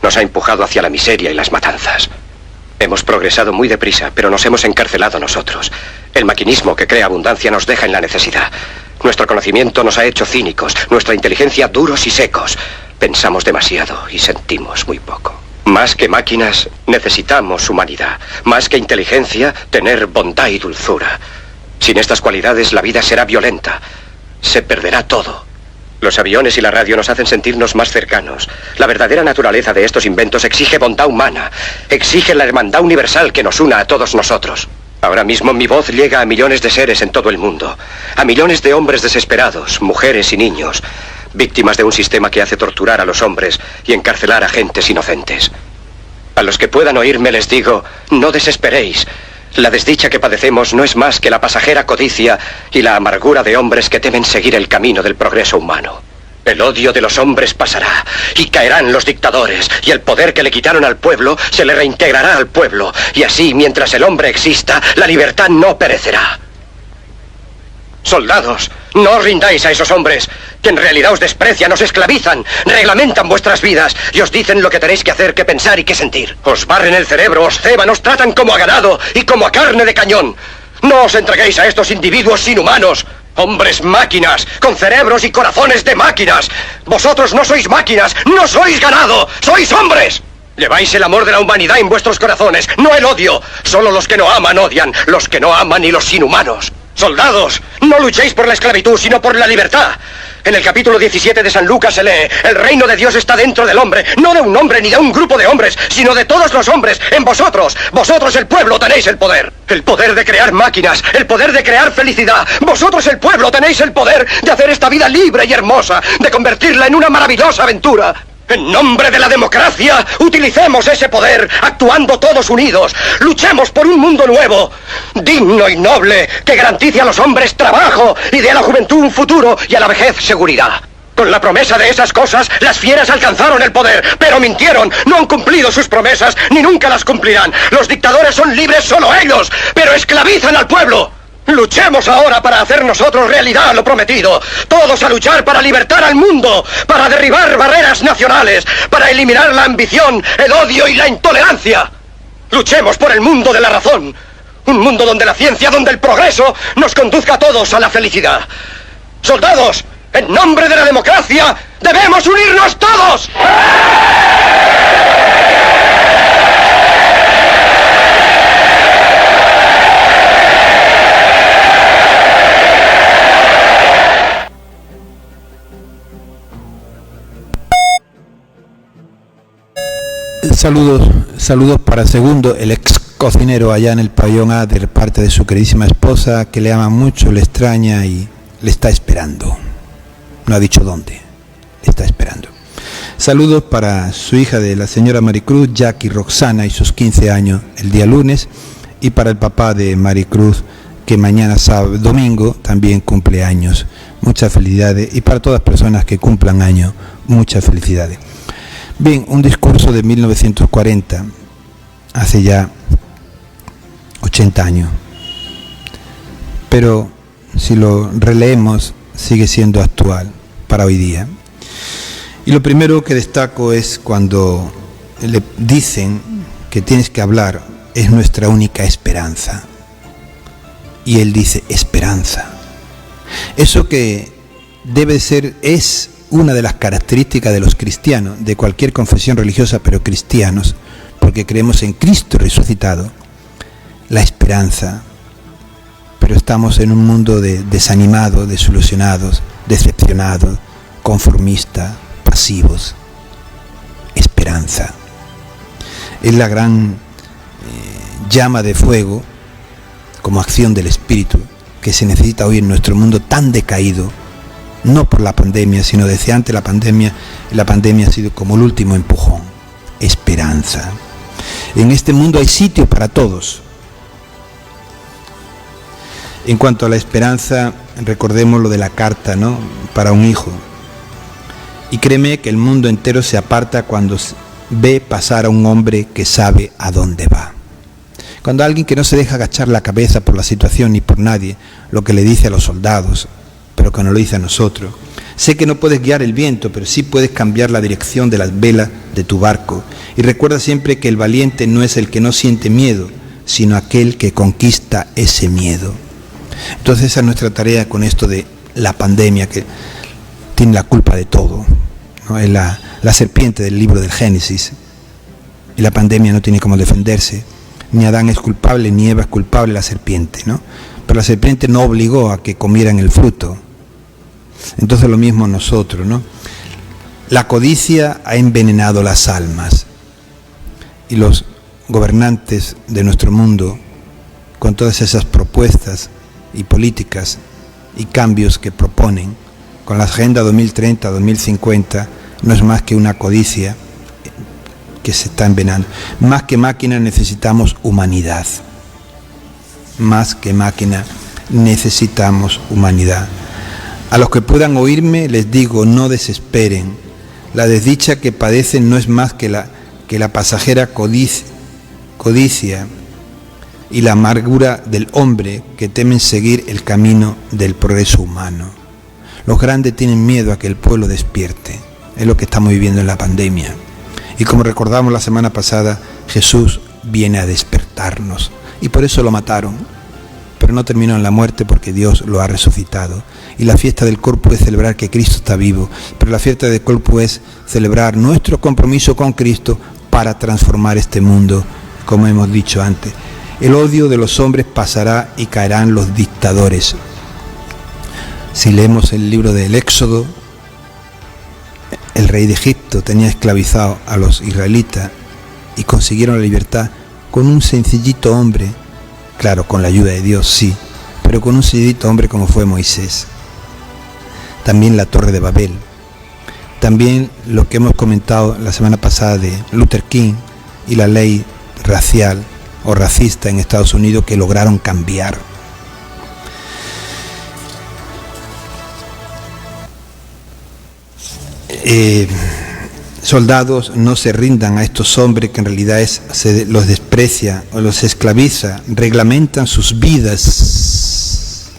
Nos ha empujado hacia la miseria y las matanzas. Hemos progresado muy deprisa, pero nos hemos encarcelado nosotros. El maquinismo que crea abundancia nos deja en la necesidad. Nuestro conocimiento nos ha hecho cínicos, nuestra inteligencia duros y secos. Pensamos demasiado y sentimos muy poco. Más que máquinas, necesitamos humanidad. Más que inteligencia, tener bondad y dulzura. Sin estas cualidades, la vida será violenta. Se perderá todo. Los aviones y la radio nos hacen sentirnos más cercanos. La verdadera naturaleza de estos inventos exige bondad humana. Exige la hermandad universal que nos una a todos nosotros. Ahora mismo mi voz llega a millones de seres en todo el mundo. A millones de hombres desesperados, mujeres y niños, víctimas de un sistema que hace torturar a los hombres y encarcelar a gentes inocentes. A los que puedan oírme les digo, no desesperéis. La desdicha que padecemos no es más que la pasajera codicia y la amargura de hombres que temen seguir el camino del progreso humano. El odio de los hombres pasará y caerán los dictadores y el poder que le quitaron al pueblo se le reintegrará al pueblo y así, mientras el hombre exista, la libertad no perecerá. Soldados, no os rindáis a esos hombres que en realidad os desprecian, os esclavizan, reglamentan vuestras vidas y os dicen lo que tenéis que hacer, que pensar y que sentir. Os barren el cerebro, os ceban, os tratan como a ganado y como a carne de cañón. No os entreguéis a estos individuos inhumanos. Hombres máquinas, con cerebros y corazones de máquinas. Vosotros no sois máquinas, no sois ganado, sois hombres. Lleváis el amor de la humanidad en vuestros corazones, no el odio. Solo los que no aman odian, los que no aman y los inhumanos. Soldados, no luchéis por la esclavitud, sino por la libertad. En el capítulo 17 de San Lucas se lee: el reino de Dios está dentro del hombre, no de un hombre ni de un grupo de hombres, sino de todos los hombres, en vosotros. Vosotros, el pueblo, tenéis el poder. El poder de crear máquinas, el poder de crear felicidad. Vosotros, el pueblo, tenéis el poder de hacer esta vida libre y hermosa, de convertirla en una maravillosa aventura. En nombre de la democracia, utilicemos ese poder, actuando todos unidos. Luchemos por un mundo nuevo, digno y noble, que garantice a los hombres trabajo y dé a la juventud un futuro y a la vejez seguridad. Con la promesa de esas cosas, las fieras alcanzaron el poder, pero mintieron, no han cumplido sus promesas, ni nunca las cumplirán. Los dictadores son libres solo ellos, pero esclavizan al pueblo. Luchemos ahora para hacer nosotros realidad lo prometido. Todos a luchar para libertar al mundo, para derribar barreras nacionales, para eliminar la ambición, el odio y la intolerancia. Luchemos por el mundo de la razón. Un mundo donde la ciencia, donde el progreso nos conduzca a todos a la felicidad. Soldados, en nombre de la democracia, debemos unirnos todos. Saludos para Segundo, el ex cocinero allá en el pabellón A, de parte de su queridísima esposa, que le ama mucho, le extraña y le está esperando. No ha dicho dónde, le está esperando. Saludos para su hija de la señora Maricruz, Jackie Roxana, y sus 15 años el día lunes, y para el papá de Maricruz, que mañana sábado, domingo también cumple años. Muchas felicidades, y para todas las personas que cumplan años, muchas felicidades. Bien, un discurso de 1940, hace ya 80 años, pero si lo releemos sigue siendo actual para hoy día. Y lo primero que destaco es cuando le dicen que tienes que hablar, es nuestra única esperanza. Y él dice, esperanza. Eso que debe ser, es una de las características de los cristianos, de cualquier confesión religiosa, pero cristianos, porque creemos en Cristo resucitado, la esperanza. Pero estamos en un mundo desanimados, desilusionados, decepcionados, conformistas, pasivos. Esperanza. Es la gran llama de fuego, como acción del Espíritu, que se necesita hoy en nuestro mundo tan decaído, no por la pandemia, sino desde antes la pandemia ha sido como el último empujón. Esperanza. En este mundo hay sitio para todos. En cuanto a la esperanza, recordemos lo de la carta, ¿no?, para un hijo. Y créeme que el mundo entero se aparta cuando ve pasar a un hombre que sabe a dónde va. Cuando alguien que no se deja agachar la cabeza por la situación ni por nadie, lo que le dice a los soldados, pero que no lo dice a nosotros. Sé que no puedes guiar el viento, pero sí puedes cambiar la dirección de las velas de tu barco. Y recuerda siempre que el valiente no es el que no siente miedo, sino aquel que conquista ese miedo. Entonces esa es nuestra tarea con esto de la pandemia, que tiene la culpa de todo, ¿no? Es la serpiente del libro del Génesis. Y la pandemia no tiene cómo defenderse. Ni Adán es culpable, ni Eva es culpable, la serpiente, ¿no? Pero la serpiente no obligó a que comieran el fruto. Entonces lo mismo nosotros, ¿no? La codicia ha envenenado las almas. Y los gobernantes de nuestro mundo, con todas esas propuestas y políticas y cambios que proponen, con la Agenda 2030, 2050, no es más que una codicia que se está envenenando. Más que máquina necesitamos humanidad. Más que máquina necesitamos humanidad. A los que puedan oírme les digo, no desesperen. La desdicha que padecen no es más que la pasajera codicia y la amargura del hombre que temen seguir el camino del progreso humano. Los grandes tienen miedo a que el pueblo despierte. Es lo que estamos viviendo en la pandemia. Y como recordamos la semana pasada, Jesús viene a despertarnos. Y por eso lo mataron. Pero no terminó en la muerte, porque Dios lo ha resucitado. Y la fiesta del cuerpo es celebrar que Cristo está vivo. Pero la fiesta del cuerpo es celebrar nuestro compromiso con Cristo para transformar este mundo, como hemos dicho antes. El odio de los hombres pasará y caerán los dictadores. Si leemos el libro del Éxodo, el rey de Egipto tenía esclavizado a los israelitas y consiguieron la libertad con un sencillito hombre, claro, con la ayuda de Dios, sí, pero con un sencillito hombre como fue Moisés. También la Torre de Babel. También lo que hemos comentado la semana pasada de Luther King y la ley racial o racista en Estados Unidos que lograron cambiar. Soldados, no se rindan a estos hombres que en realidad los desprecia o los esclaviza, reglamentan sus vidas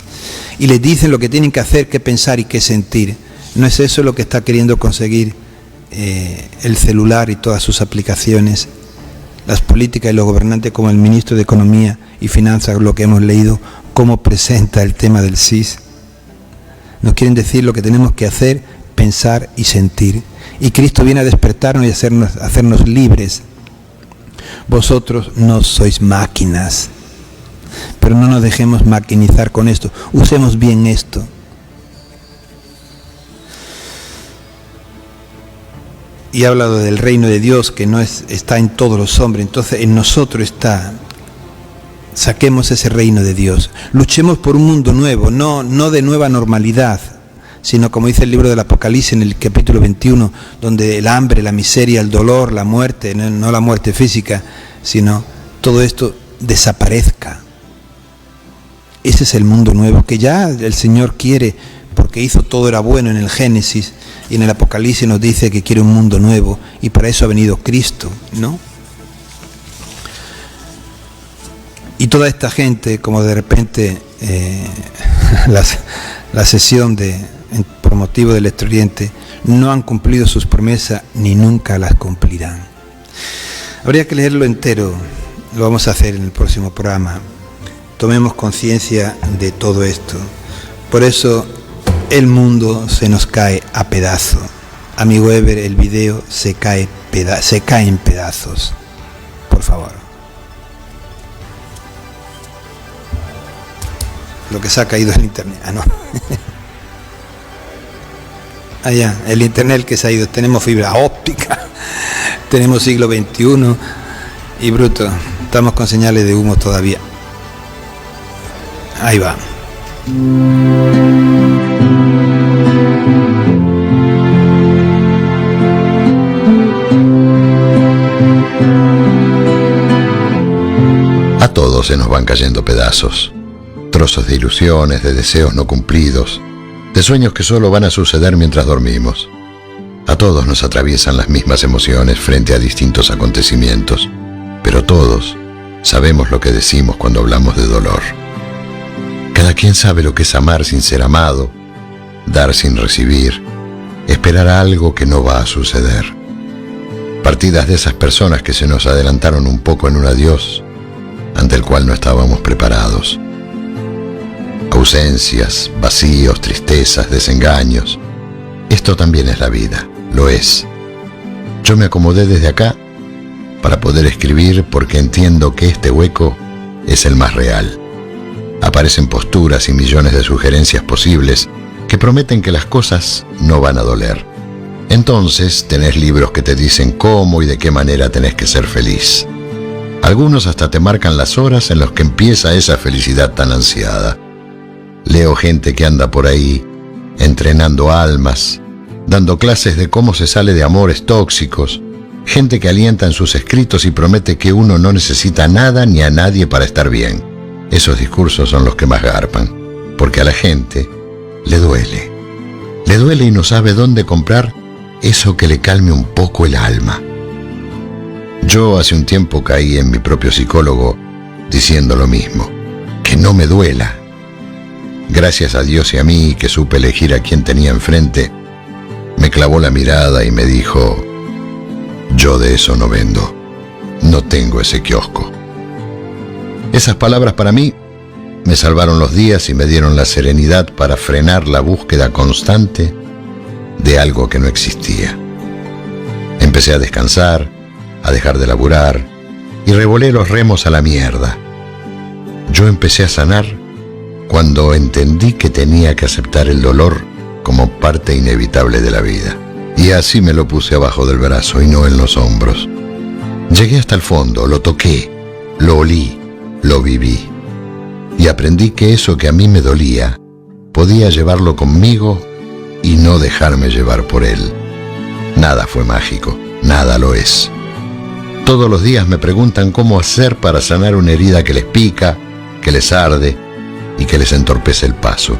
y les dicen lo que tienen que hacer, qué pensar y qué sentir. ¿No es eso lo que está queriendo conseguir el celular y todas sus aplicaciones? Las políticas y los gobernantes, como el ministro de Economía y Finanzas, lo que hemos leído, cómo presenta el tema del SIS. Nos quieren decir lo que tenemos que hacer, pensar y sentir. Y Cristo viene a despertarnos y hacernos libres. Vosotros no sois máquinas, pero no nos dejemos maquinizar con esto. Usemos bien esto. Y ha hablado del reino de Dios que no está en todos los hombres, entonces en nosotros está. Saquemos ese reino de Dios. Luchemos por un mundo nuevo, no de nueva normalidad, sino como dice el libro del Apocalipsis en el capítulo 21, donde el hambre, la miseria, el dolor, la muerte, no la muerte física, sino todo esto desaparezca. Ese es el mundo nuevo que ya el Señor quiere, porque hizo todo era bueno en el Génesis, y en el Apocalipsis nos dice que quiere un mundo nuevo, y para eso ha venido Cristo, ¿no? Y toda esta gente, como de repente la sesión por motivo del Extremo Oriente, no han cumplido sus promesas ni nunca las cumplirán. Habría que leerlo entero, lo vamos a hacer en el próximo programa. Tomemos conciencia de todo esto. Por eso el mundo se nos cae a pedazos. Amigo Eber, el video se cae en pedazos. Por favor. Lo que se ha caído es el internet. Ah, no. Allá, el internet que se ha ido. Tenemos fibra óptica, tenemos siglo XXI y bruto. Estamos con señales de humo todavía. Ahí va. A todos se nos van cayendo pedazos, trozos de ilusiones, de deseos no cumplidos, de sueños que solo van a suceder mientras dormimos. A todos nos atraviesan las mismas emociones frente a distintos acontecimientos, pero todos sabemos lo que decimos cuando hablamos de dolor. Cada quien sabe lo que es amar sin ser amado, dar sin recibir, esperar algo que no va a suceder. Partidas de esas personas que se nos adelantaron un poco en un adiós, ante el cual no estábamos preparados. Ausencias, vacíos, tristezas, desengaños. Esto también es la vida, lo es. Yo me acomodé desde acá para poder escribir porque entiendo que este hueco es el más real. Aparecen posturas y millones de sugerencias posibles que prometen que las cosas no van a doler. Entonces tenés libros que te dicen cómo y de qué manera tenés que ser feliz. Algunos hasta te marcan las horas en las que empieza esa felicidad tan ansiada. Leo gente que anda por ahí, entrenando almas, dando clases de cómo se sale de amores tóxicos, gente que alienta en sus escritos y promete que uno no necesita nada ni a nadie para estar bien. Esos discursos son los que más garpan, porque a la gente le duele. Le duele y no sabe dónde comprar eso que le calme un poco el alma. Yo hace un tiempo caí en mi propio psicólogo diciendo lo mismo, que no me duela. Gracias a Dios y a mí, que supe elegir a quien tenía enfrente, me clavó la mirada y me dijo: yo de eso no vendo, no tengo ese kiosco. Esas palabras para mí me salvaron los días y me dieron la serenidad para frenar la búsqueda constante de algo que no existía. Empecé a descansar, a dejar de laburar y revolé los remos a la mierda. Yo empecé a sanar cuando entendí que tenía que aceptar el dolor como parte inevitable de la vida. Y así me lo puse abajo del brazo y no en los hombros. Llegué hasta el fondo, lo toqué, lo olí, lo viví. Y aprendí que eso que a mí me dolía, podía llevarlo conmigo y no dejarme llevar por él. Nada fue mágico, nada lo es. Todos los días me preguntan cómo hacer para sanar una herida que les pica, que les arde y que les entorpece el paso.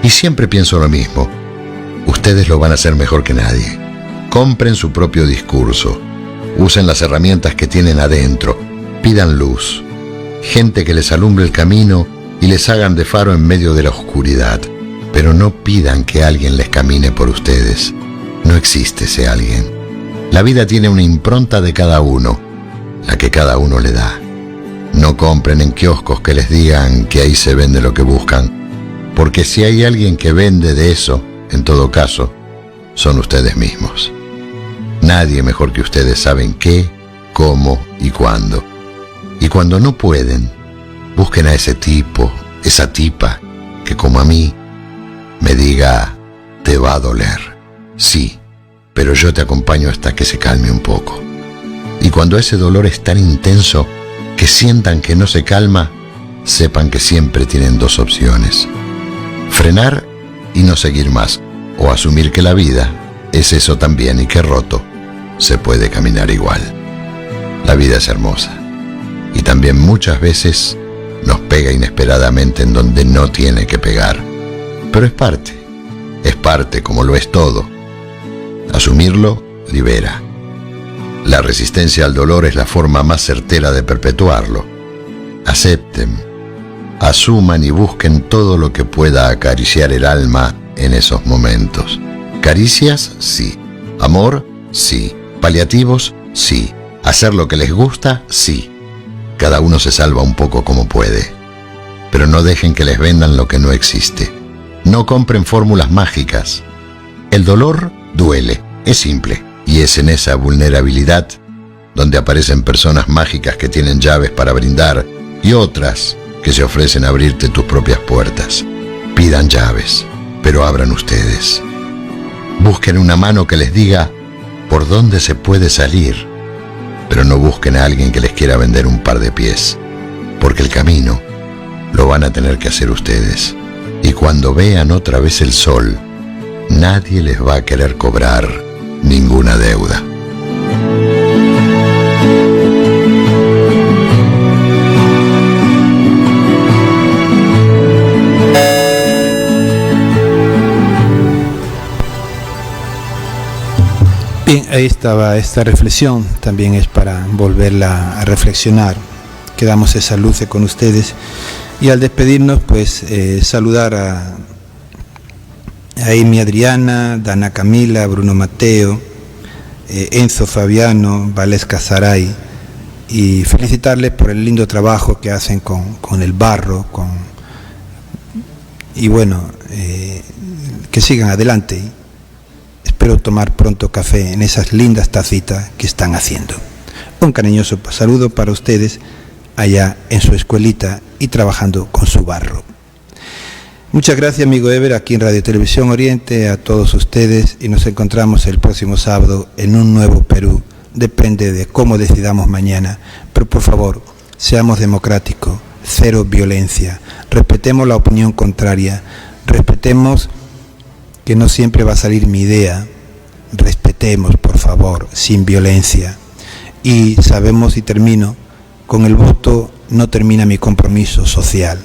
Y siempre pienso lo mismo: ustedes lo van a hacer mejor que nadie. Compren su propio discurso, usen las herramientas que tienen adentro, pidan luz, gente que les alumbre el camino y les hagan de faro en medio de la oscuridad. Pero no pidan que alguien les camine por ustedes. No existe ese alguien. La vida tiene una impronta de cada uno, la que cada uno le da. No compren en kioscos que les digan que ahí se vende lo que buscan, porque si hay alguien que vende de eso, en todo caso, son ustedes mismos. Nadie mejor que ustedes saben qué, cómo y cuándo. Y cuando no pueden, busquen a ese tipo, esa tipa, que como a mí, me diga: te va a doler. Sí, pero yo te acompaño hasta que se calme un poco. Y cuando ese dolor es tan intenso que sientan que no se calma, sepan que siempre tienen dos opciones: frenar y no seguir más, o asumir que la vida es eso también y que roto se puede caminar igual. La vida es hermosa y también muchas veces nos pega inesperadamente en donde no tiene que pegar, pero es parte como lo es todo. Asumirlo libera. La resistencia al dolor es la forma más certera de perpetuarlo. Acepten, asuman y busquen todo lo que pueda acariciar el alma en esos momentos. Caricias, sí. Amor, sí. Paliativos, sí. Hacer lo que les gusta, sí. Cada uno se salva un poco como puede. Pero no dejen que les vendan lo que no existe. No compren fórmulas mágicas. El dolor duele, es simple. Y es en esa vulnerabilidad donde aparecen personas mágicas que tienen llaves para brindar y otras que se ofrecen a abrirte tus propias puertas. Pidan llaves, pero abran ustedes. Busquen una mano que les diga por dónde se puede salir, pero no busquen a alguien que les quiera vender un par de pies, porque el camino lo van a tener que hacer ustedes. Y cuando vean otra vez el sol, nadie les va a querer cobrar ninguna deuda. Bien, ahí estaba esta reflexión, también es para volverla a reflexionar. Quedamos esa luz con ustedes y al despedirnos pues saludar a Amy Adriana, Dana Camila, Bruno Mateo, Enzo Fabiano, Valesca Saray, y felicitarles por el lindo trabajo que hacen con el barro, y bueno, que sigan adelante. Espero tomar pronto café en esas lindas tacitas que están haciendo. Un cariñoso saludo para ustedes allá en su escuelita y trabajando con su barro. Muchas gracias, amigo Ever, aquí en Radio Televisión Oriente, a todos ustedes, y nos encontramos el próximo sábado en un nuevo Perú. Depende de cómo decidamos mañana, pero por favor, seamos democráticos, cero violencia, respetemos la opinión contraria, respetemos que no siempre va a salir mi idea, respetemos, por favor, sin violencia. Y sabemos, y termino, con el voto no termina mi compromiso social,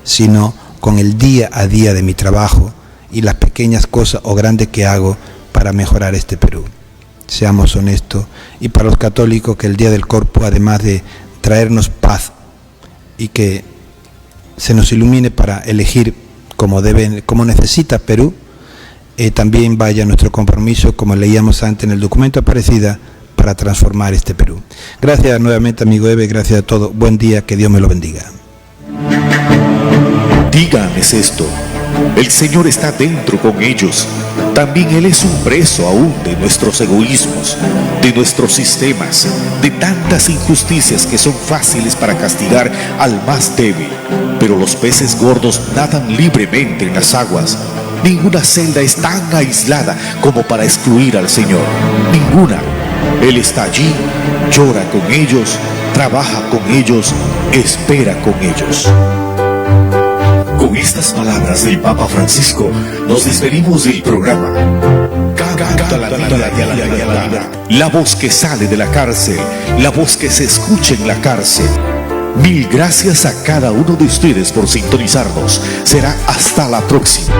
sino con el día a día de mi trabajo y las pequeñas cosas o grandes que hago para mejorar este Perú. Seamos honestos, y para los católicos, que el Día del Corpus, además de traernos paz y que se nos ilumine para elegir como necesita Perú, también vaya nuestro compromiso, como leíamos antes en el documento Aparecida, para transformar este Perú. Gracias nuevamente, amigo Eve, gracias a todos. Buen día, que Dios me lo bendiga. Díganles esto: el Señor está dentro con ellos. También Él es un preso aún de nuestros egoísmos, de nuestros sistemas, de tantas injusticias que son fáciles para castigar al más débil. Pero los peces gordos nadan libremente en las aguas. Ninguna celda es tan aislada como para excluir al Señor. Ninguna. Él está allí, llora con ellos, trabaja con ellos, espera con ellos. Con estas palabras del Papa Francisco, nos despedimos del programa. Canta la vida, la voz que sale de la cárcel, la voz que se escucha en la cárcel. Mil gracias a cada uno de ustedes por sintonizarnos. Será hasta la próxima.